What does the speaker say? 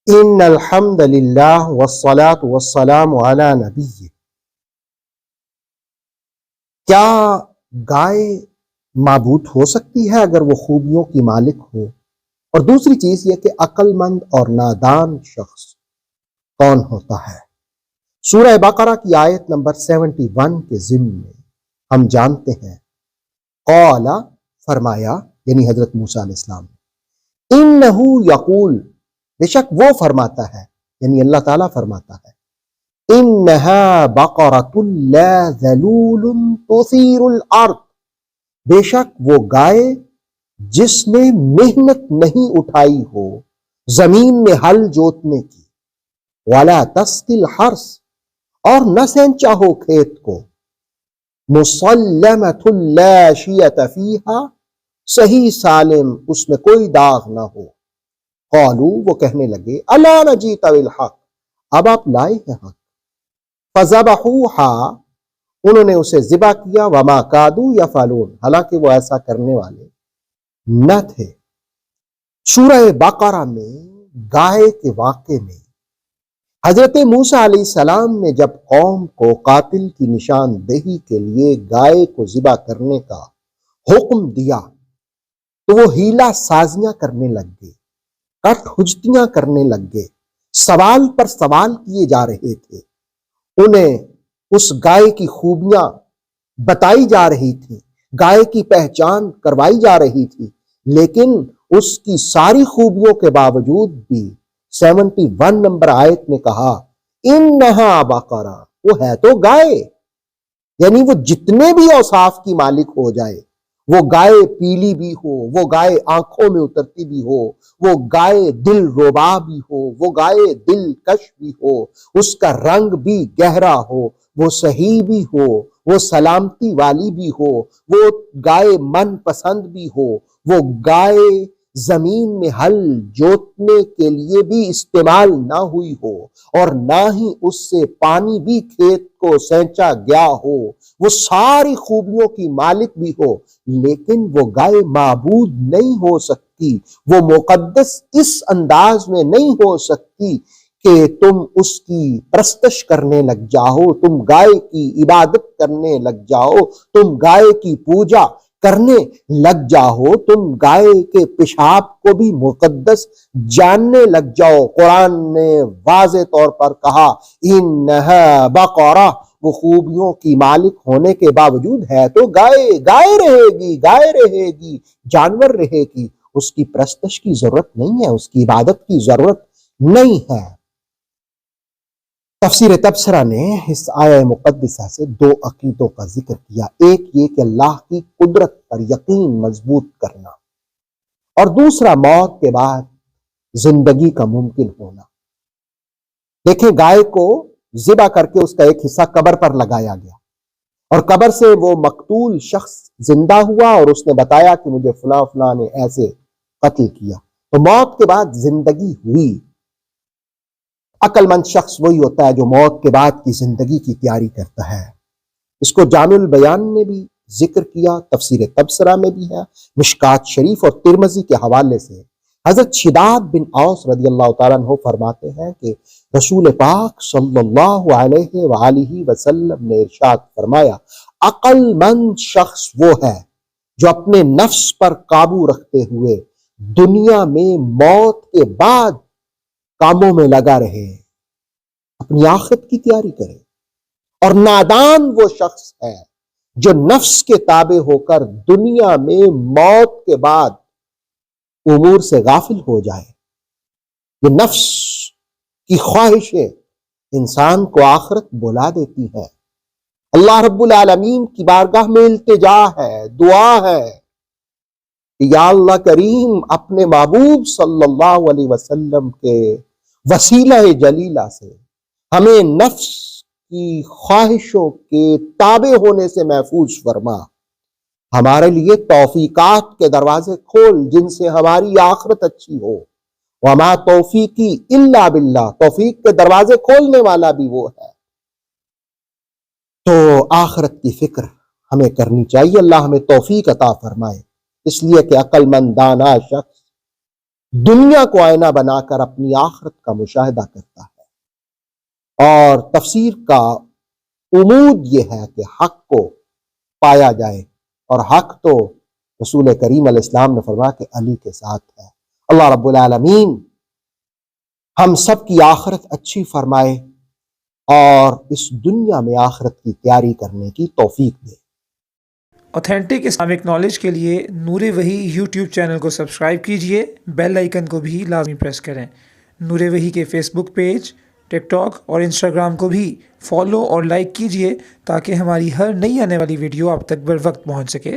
ان الحمد للہ والصلاۃ والسلام علی نبی. کیا گائے معبود ہو سکتی ہے اگر وہ خوبیوں کی مالک ہو؟ اور دوسری چیز یہ کہ عقل مند اور نادان شخص کون ہوتا ہے؟ سورہ بقرہ کی آیت نمبر 71 کے ضمن میں ہم جانتے ہیں قال فرمایا، یعنی حضرت موسیٰ علیہ السلام نے، انہو یقول، بے شک وہ فرماتا ہے، یعنی اللہ تعالیٰ فرماتا ہے، انہا بقرۃ لا ذلول تثیر الارض، بے شک وہ گائے جس نے محنت نہیں اٹھائی ہو زمین میں ہل جوتنے کی، ولا تسقی الحرث، اور نہ سینچا ہو کھیت کو، مسلمۃ لا شیۃ فیہا، صحیح سالم اس میں کوئی داغ نہ ہو۔ قالوا، وہ کہنے لگے، الا نجیت بالحق، اب آپ لائے ہیں حق۔ فذبحوها، انہوں نے اسے ذبح کیا، وما کادوا یفعلون، حالانکہ وہ ایسا کرنے والے نہ تھے۔ سورہ بقرہ میں گائے کے واقعے میں حضرت موسیٰ علیہ السلام نے جب قوم کو قاتل کی نشاندہی کے لیے گائے کو ذبح کرنے کا حکم دیا تو وہ ہیلا سازیاں کرنے لگ گئے، کٹ حجتیاں کرنے لگ گئے، سوال پر سوال کیے جا رہے تھے، انہیں اس گائے کی خوبیاں بتائی جا رہی تھی، گائے کی پہچان کروائی جا رہی تھی، لیکن اس کی ساری خوبیوں کے باوجود بھی 71 نمبر آیت نے کہا انہا بقرہ، وہ ہے تو گائے، یعنی وہ جتنے بھی اوصاف کی مالک ہو جائے، وہ گائے پیلی بھی ہو، وہ گائے آنکھوں میں اترتی بھی ہو، وہ گائے دل ربا بھی ہو، وہ گائے دل کش بھی ہو، اس کا رنگ بھی گہرا ہو، وہ صحیح بھی ہو، وہ سلامتی والی بھی ہو، وہ گائے من پسند بھی ہو، وہ گائے زمین میں ہل جوتنے کے لیے بھی استعمال نہ ہوئی ہو، اور نہ ہی اس سے پانی بھی کھیت کو سینچا گیا ہو، وہ ساری خوبیوں کی مالک بھی ہو، لیکن وہ گائے معبود نہیں ہو سکتی، وہ مقدس اس انداز میں نہیں ہو سکتی کہ تم اس کی پرستش کرنے لگ جاؤ، تم گائے کی عبادت کرنے لگ جاؤ، تم گائے کی پوجا کرنے لگ جاؤ، تم گائے کے پیشاب کو بھی مقدس جاننے لگ جاؤ۔ قرآن نے واضح طور پر کہا انہا بقرہ، وہ خوبیوں کی مالک ہونے کے باوجود ہے تو گائے، گائے رہے گی، گائے رہے گی، جانور رہے گی، اس کی پرستش کی ضرورت نہیں ہے، اس کی عبادت کی ضرورت نہیں ہے۔ تفسیر تبصرہ نے اس آیہ مقدسہ سے دو عقیدوں کا ذکر کیا، ایک یہ کہ اللہ کی قدرت پر یقین مضبوط کرنا، اور دوسرا موت کے بعد زندگی کا ممکن ہونا۔ دیکھیں، گائے کو ذبح کر کے اس کا ایک حصہ قبر پر لگایا گیا، اور قبر سے وہ مقتول شخص زندہ ہوا اور اس نے بتایا کہ مجھے فلاں فلاں نے ایسے قتل کیا، تو موت کے بعد زندگی ہوئی۔ عقل مند شخص وہی ہوتا ہے جو موت کے بعد کی زندگی کی تیاری کرتا ہے۔ اس کو جامع البیان نے بھی ذکر کیا، تفسیر تبصرہ میں بھی ہے، مشکات شریف اور ترمذی کے حوالے سے۔ حضرت شداد بن اوس رضی اللہ تعالیٰ عنہ فرماتے ہیں کہ رسول پاک صلی اللہ علیہ وآلہ وسلم نے ارشاد فرمایا، عقل مند شخص وہ ہے جو اپنے نفس پر قابو رکھتے ہوئے دنیا میں موت کے بعد کاموں میں لگا رہے، اپنی آخرت کی تیاری کرے، اور نادان وہ شخص ہے جو نفس کے تابع ہو کر دنیا میں موت کے بعد امور سے غافل ہو جائے۔ یہ نفس کی خواہشیں انسان کو آخرت بلا دیتی ہیں۔ اللہ رب العالمین کی بارگاہ میں التجا ہے، دعا ہے کہ یا اللہ کریم اپنے محبوب صلی اللہ علیہ وسلم کے وسیلہ جلیلہ سے ہمیں نفس کی خواہشوں کے تابع ہونے سے محفوظ فرما، ہمارے لیے توفیقات کے دروازے کھول جن سے ہماری آخرت اچھی ہو۔ وما توفیقی الا باللہ، توفیق کے دروازے کھولنے والا بھی وہ ہے۔ تو آخرت کی فکر ہمیں کرنی چاہیے، اللہ ہمیں توفیق عطا فرمائے، اس لیے کہ عقل مند دانا شخص دنیا کو آئینہ بنا کر اپنی آخرت کا مشاہدہ کرتا ہے، اور تفسیر کا امود یہ ہے کہ حق کو پایا جائے، اور حق تو رسول کریم علیہ السلام نے فرمایا کہ علی کے ساتھ ہے۔ اللہ رب العالمین ہم سب کی آخرت اچھی فرمائے اور اس دنیا میں آخرت کی تیاری کرنے کی توفیق دے۔ اوتھینٹک اسلامک نالج کے لیے نور وحی یوٹیوب چینل کو سبسکرائب کیجئے، بیل آئیکن کو بھی لازمی پریس کریں۔ نور وحی کے فیس بک پیج، ٹک ٹاک اور انسٹاگرام کو بھی فالو اور لائک کیجئے تاکہ ہماری ہر نئی آنے والی ویڈیو آپ تک بر وقت پہنچ سکے۔